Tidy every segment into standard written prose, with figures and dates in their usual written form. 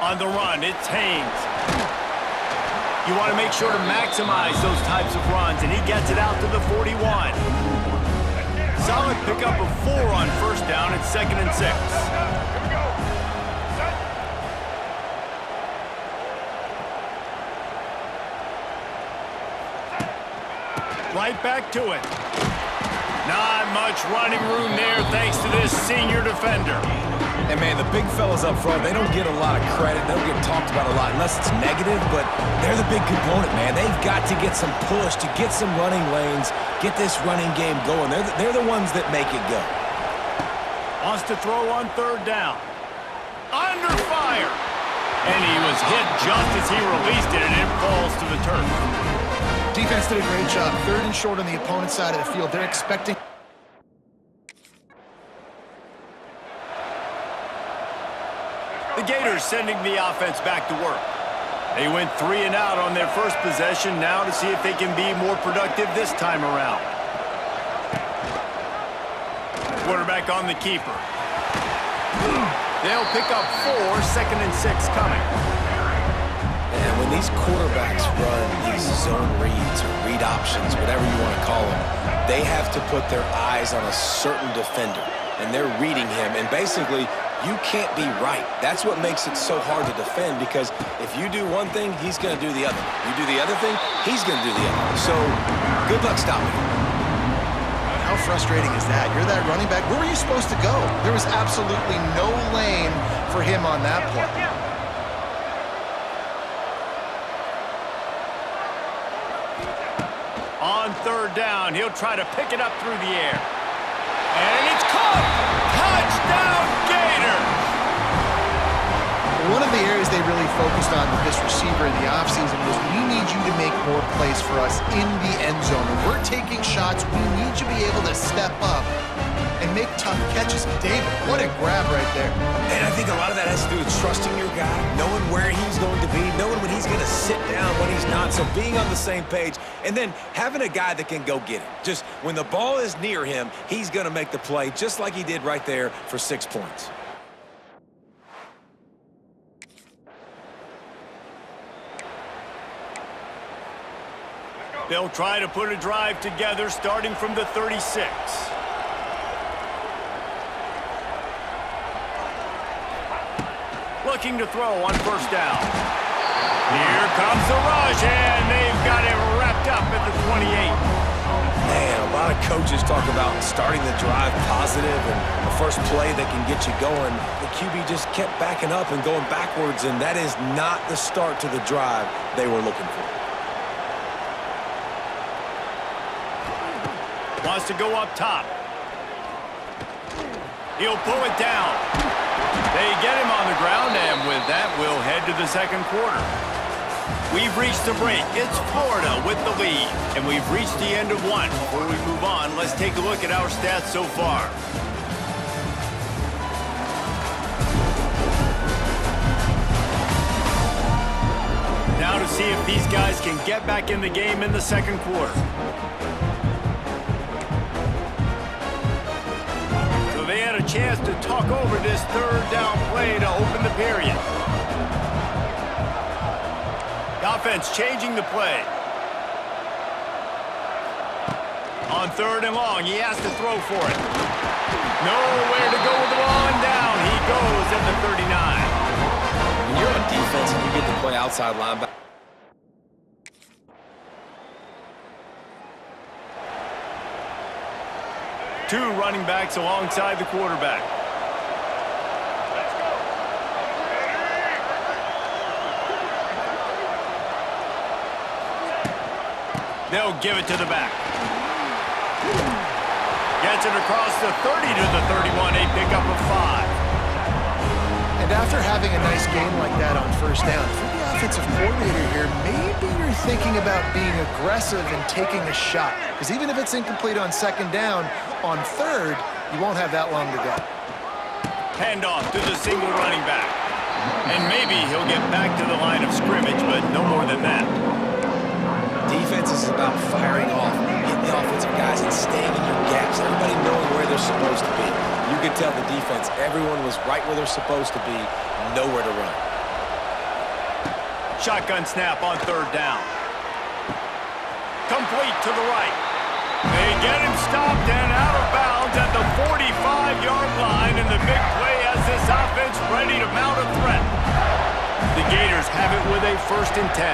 On the run, it's Haynes. You want to make sure to maximize those types of runs, and he gets it out to the 41. Solid pickup of 4 on first down. It's 2nd and 6. Right back to it. Not much running room there thanks to this senior defender. And, man, the big fellas up front, they don't get a lot of credit. They don't get talked about a lot unless it's negative, but they're the big component, man. They've got to get some push, to get some running lanes, get this running game going. They're the ones that make it go. Wants to throw on 3rd down. Under fire. And he was hit just as he released it, and it falls to the turf. Defense did a great job. 3rd and short on the opponent's side of the field. They're expecting... The Gators sending the offense back to work. They went 3 and out on their first possession, now to see if they can be more productive this time around. Quarterback on the keeper. They'll pick up 4, 2nd and 6 coming. And when these quarterbacks run these zone reads or read options, whatever you want to call them, they have to put their eyes on a certain defender, and they're reading him, and basically you can't be right. That's what makes it so hard to defend, because if you do one thing, he's going to do the other. You do the other thing, he's going to do the other. So good luck stopping him. How frustrating is that? You're that running back. Where were you supposed to go? There was absolutely no lane for him on that play. On 3rd down, he'll try to pick it up through the air. And it's caught! Touchdown, Gator! One of the areas they really focused on with this receiver in the offseason was, we need you to make more plays for us in the end zone. When we're taking shots, we need you to be able to step up and make tough catches. David, what a grab right there. And I think a lot of that has to do with trusting your guy, knowing where he's going to be, knowing when he's going to sit down, when he's not. So being on the same page, and then having a guy that can go get him. Just when the ball is near him, he's going to make the play, just like he did right there for 6 points. They'll try to put a drive together starting from the 36. Looking to throw on first down. Here comes the rush, and they've got it wrapped up at the 28. Man, a lot of coaches talk about starting the drive positive and the first play that can get you going. The QB just kept backing up and going backwards, and that is not the start to the drive they were looking for. Wants to go up top. He'll pull it down. They get him on the ground, and with that, we'll head to the 2nd quarter. We've reached the break. It's Florida with the lead, and we've reached the end of 1. Before we move on, let's take a look at our stats so far. Now to see if these guys can get back in the game in the 2nd quarter. They had a chance to talk over this 3rd down play to open the period. The offense changing the play. On 3rd and long, he has to throw for it. Nowhere to go with the ball, and down he goes at the 39. When you're on defense and you get to play outside linebacker, 2 running backs alongside the quarterback. They'll give it to the back. Gets it across the 30 to the 31, a pickup of 5. And after having a nice game like that on first down, for the offensive coordinator here, maybe you're thinking about being aggressive and taking a shot. Because even if it's incomplete on 2nd down, on 3rd, you won't have that long to go. Handoff to the single running back. And maybe he'll get back to the line of scrimmage, but no more than that. defense is about firing off, hitting the offensive guys and staying in your gaps, everybody knowing where they're supposed to be. You could tell the defense, everyone was right where they're supposed to be, nowhere to run. shotgun snap on third down. Complete to the right. They get him stopped and out of bounds at the 45-yard line, and the big play has this offense ready to mount a threat. The Gators have it with a 1st and 10.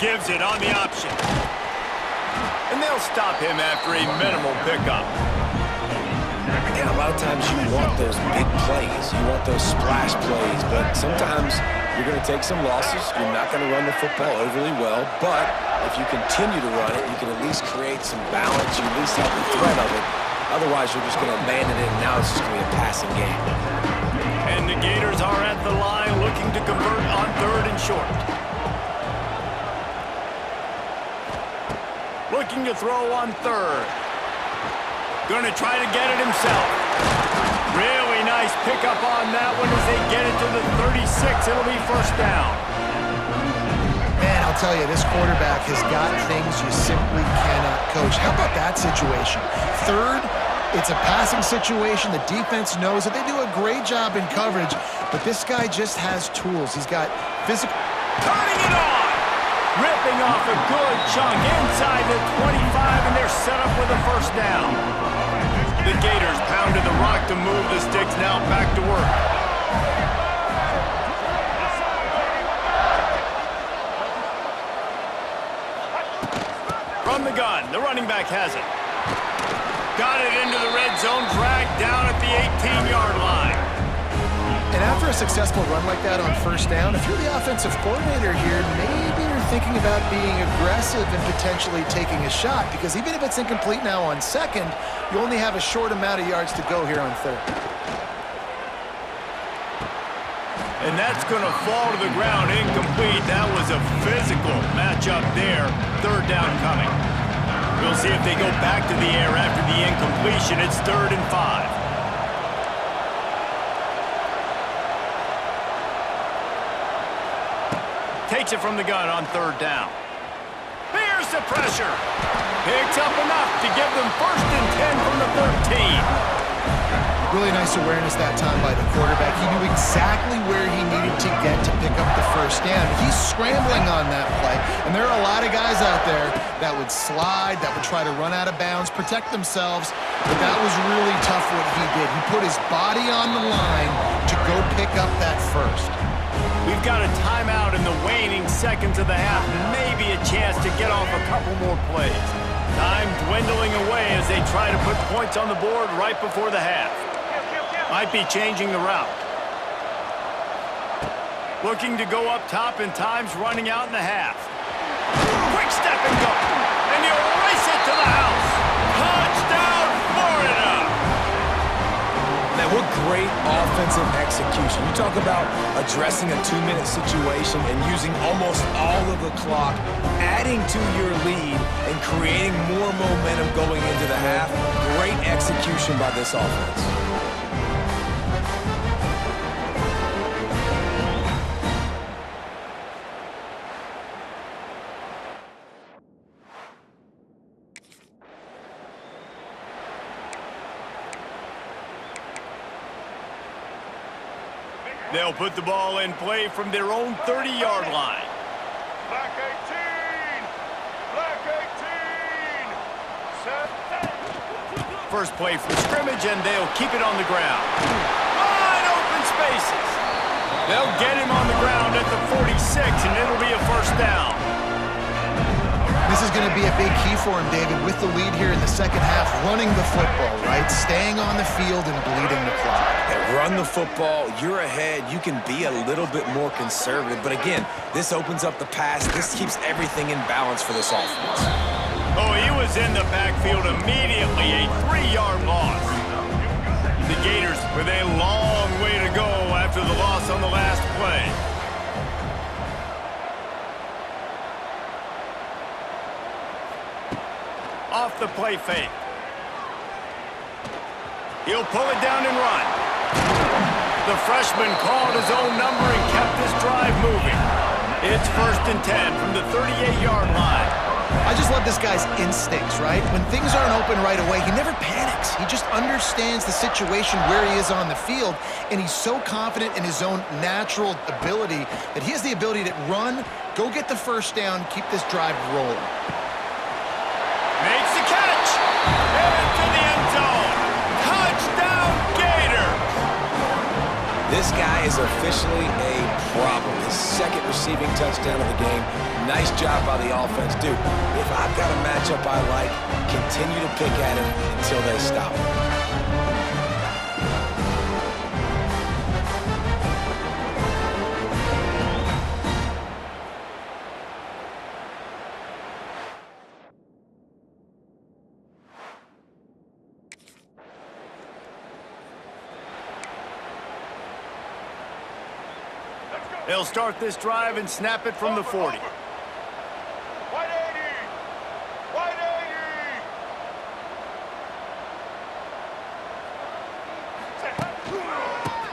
Gives it on the option. And they'll stop him after a minimal pickup. And a lot of times you want those big plays. You want those splash plays. But sometimes you're going to take some losses. You're not going to run the football overly well. But if you continue to run it, you can at least create some balance. You at least have the threat of it. Otherwise, you're just going to abandon it, and now it's just going to be a passing game. And the Gators are at the line looking to convert on 3rd and short. Looking to throw on 3rd. Going to try to get it himself. Really nice pickup on that one as they get it to the 36. It'll be 1st down. Man, I'll tell you, this quarterback has got things you simply cannot coach. How about that situation? 3rd, it's a passing situation. The defense knows that they do a great job in coverage, but this guy just has tools. He's got physical... Turning it on! Ripping off a good chunk inside the 25, and they're set up with a 1st down. The Gators pounded the rock to move the sticks, now back to work. From the gun, the running back has it. Got it into the red zone, dragged down at the 18-yard line. And after a successful run like that on 1st down, if you're the offensive coordinator here, maybe you're thinking about being aggressive and potentially taking a shot, because even if it's incomplete now on 2nd, you only have a short amount of yards to go here on 3rd. And that's going to fall to the ground incomplete. That was a physical matchup there. 3rd down coming. We'll see if they go back to the air after the incompletion. It's 3rd and 5. Takes it from the gun on 3rd down. Here's the pressure. Picks up enough to give them 1st and 10 from the 13. Really nice awareness that time by the quarterback. He knew exactly where he needed to get to pick up the 1st down. He's scrambling on that play, and there are a lot of guys out there that would slide, that would try to run out of bounds, protect themselves, but that was really tough what he did. He put his body on the line to go pick up that 1st. We've got a timeout in the waning seconds of the half, maybe a chance to get off a couple more plays. Time dwindling away as they try to put points on the board right before the half. Might be changing the route. Looking to go up top, and time's running out in the half. Quick step and go. And you race it to the house. Touchdown, Florida! Man, what great offensive execution. You talk about addressing a 2-minute situation and using almost all of the clock, adding to your lead and creating more momentum going into the half. Great execution by this offense. They'll put the ball in play from their own 30-yard line. Black 18! Black 18! Set. First play from scrimmage, and they'll keep it on the ground. Wide open spaces. They'll get him on the ground at the 46, and it'll be a 1st down. This is going to be a big key for him, David, with the lead here in the 2nd half, running the football, right? Staying on the field and bleeding the clock. And run the football, you're ahead, you can be a little bit more conservative. But again, this opens up the pass. This keeps everything in balance for this offense. Oh, he was in the backfield immediately, a 3-yard loss. The Gators with a long way to go after the loss on the last play. Off the play fake. He'll pull it down and run. The freshman called his own number and kept this drive moving. It's 1st and 10 from the 38-yard line. I just love this guy's instincts, right? When things aren't open right away, he never panics. He just understands the situation where he is on the field, and he's so confident in his own natural ability that he has the ability to run, go get the first down, keep this drive rolling. Makes the catch! Into the end zone! Touchdown, Gator! This guy is officially a problem. His second receiving touchdown of the game. Nice job by the offense. Dude, if I've got a matchup I like, continue to pick at him until they stop him. They'll start this drive and snap it from the 40. Wide 80! Wide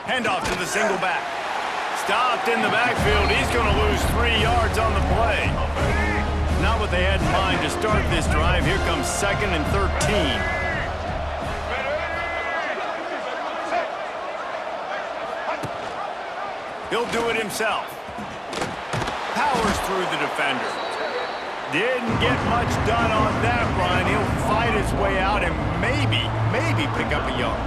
80! Handoff to the single back. Stopped in the backfield. He's going to lose 3 yards on the play. Not what they had in mind to start this drive. Here comes 2nd and 13. He'll do it himself. Powers through the defender. Didn't get much done on that run. He'll fight his way out and maybe pick up a yard.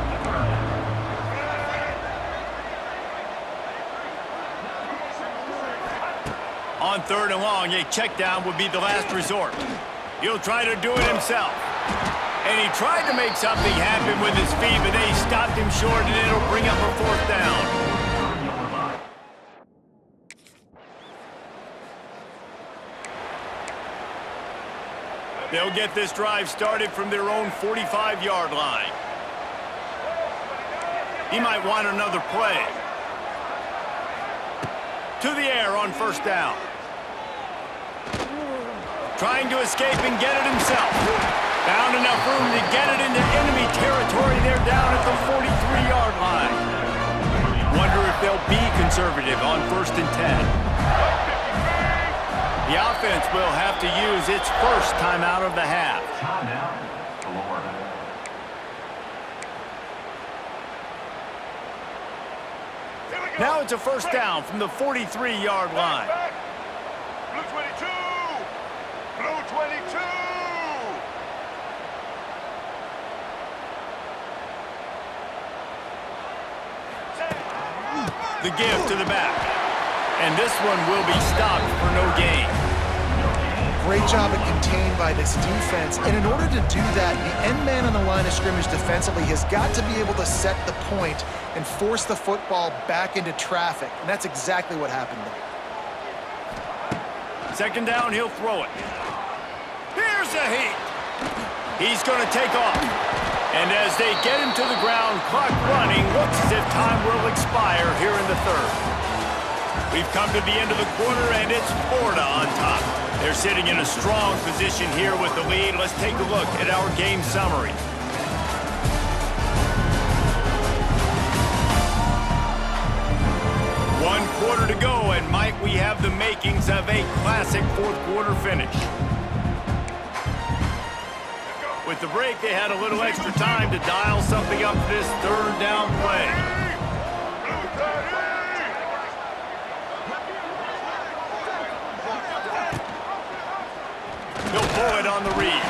On 3rd and long, a check down would be the last resort. He'll try to do it himself. And he tried to make something happen with his feet, but they stopped him short, and it'll bring up a 4th down. They'll get this drive started from their own 45-yard line. He might want another play. To the air on 1st down. Trying to escape and get it himself. Found enough room to get it into enemy territory. They're down at the 43-yard line. Wonder if they'll be conservative on 1st and 10. The offense will have to use its first timeout of the half. Now it's a 1st down from the 43-yard line. Blue 22! Blue 22! The give to the back. And this one will be stopped for no gain. Great job at contained by this defense. And in order to do that, the end man on the line of scrimmage defensively has got to be able to set the point and force the football back into traffic. And that's exactly what happened there. 2nd down, he'll throw it. Here's a heat. He's going to take off. And as they get him to the ground, clock running, looks as if time will expire here in the 3rd. We've come to the end of the quarter, and it's Florida on top. They're sitting in a strong position here with the lead. Let's take a look at our game summary. One quarter to go, and might we have the makings of a classic 4th quarter finish. With the break, they had a little extra time to dial something up for this 3rd down play. He'll pull it on the read.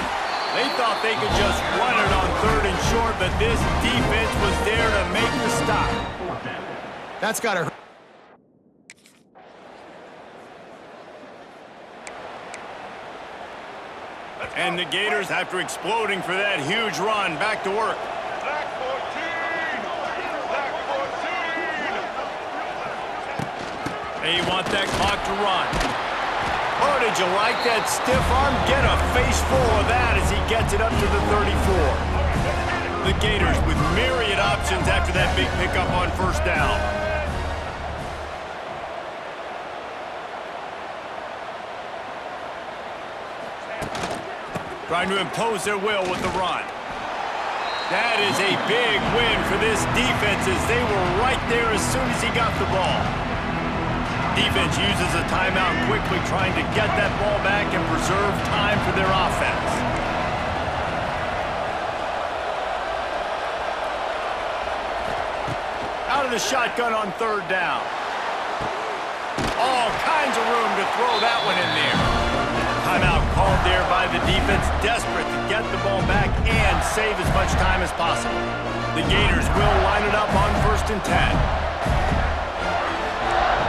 They thought they could just run it on 3rd and short, but this defense was there to make the stop. That's got to hurt. And the Gators, after exploding for that huge run, back to work. Black 14! Black 14! They want that clock to run. Oh, did you like that stiff arm? Get a face full of that as he gets it up to the 34. The Gators with myriad options after that big pickup on 1st down. Trying to impose their will with the run. That is a big win for this defense as they were right there as soon as he got the ball. Defense uses a timeout quickly, trying to get that ball back and preserve time for their offense. Out of the shotgun on third down. All kinds of room to throw that one in there. Timeout called there by the defense, desperate to get the ball back and save as much time as possible. The Gators will line it up on 1st and 10.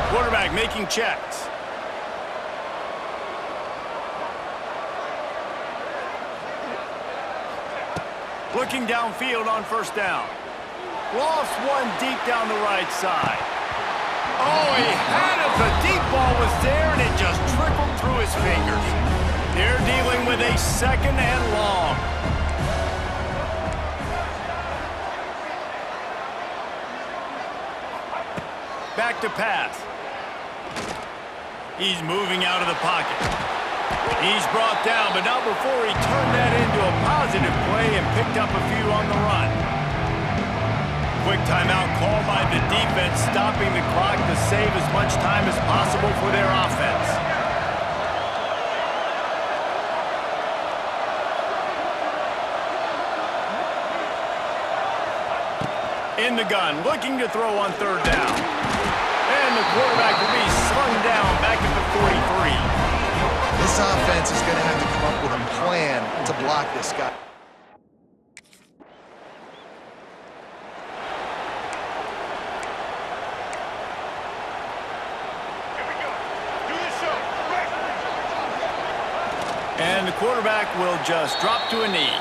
Quarterback making checks. Looking downfield on 1st down. Lofts one deep down the right side. Oh, he had it. The deep ball was there, and it just trickled through his fingers. They're dealing with a 2nd and long. Back to pass. He's moving out of the pocket. He's brought down, but not before he turned that into a positive play and picked up a few on the run. Quick timeout called by the defense, stopping the clock to save as much time as possible for their offense. In the gun, looking to throw on 3rd down. And the quarterback will be slung down back at the 43. This offense is going to have to come up with a plan to block this guy. Here we go. Do the show. Right. And the quarterback will just drop to a knee.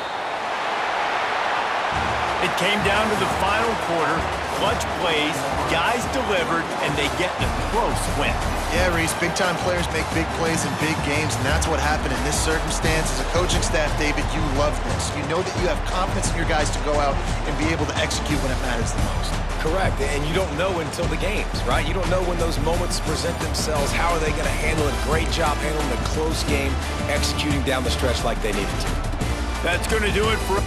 It came down to the final quarter. Clutch plays, guys delivered, and they get a close win. Yeah, Reese, big-time players make big plays in big games, and that's what happened in this circumstance. As a coaching staff, David, you love this. You know that you have confidence in your guys to go out and be able to execute when it matters the most. Correct, and you don't know until the games, right? You don't know when those moments present themselves. How are they going to handle it? Great job handling a close game, executing down the stretch like they needed to. That's going to do it for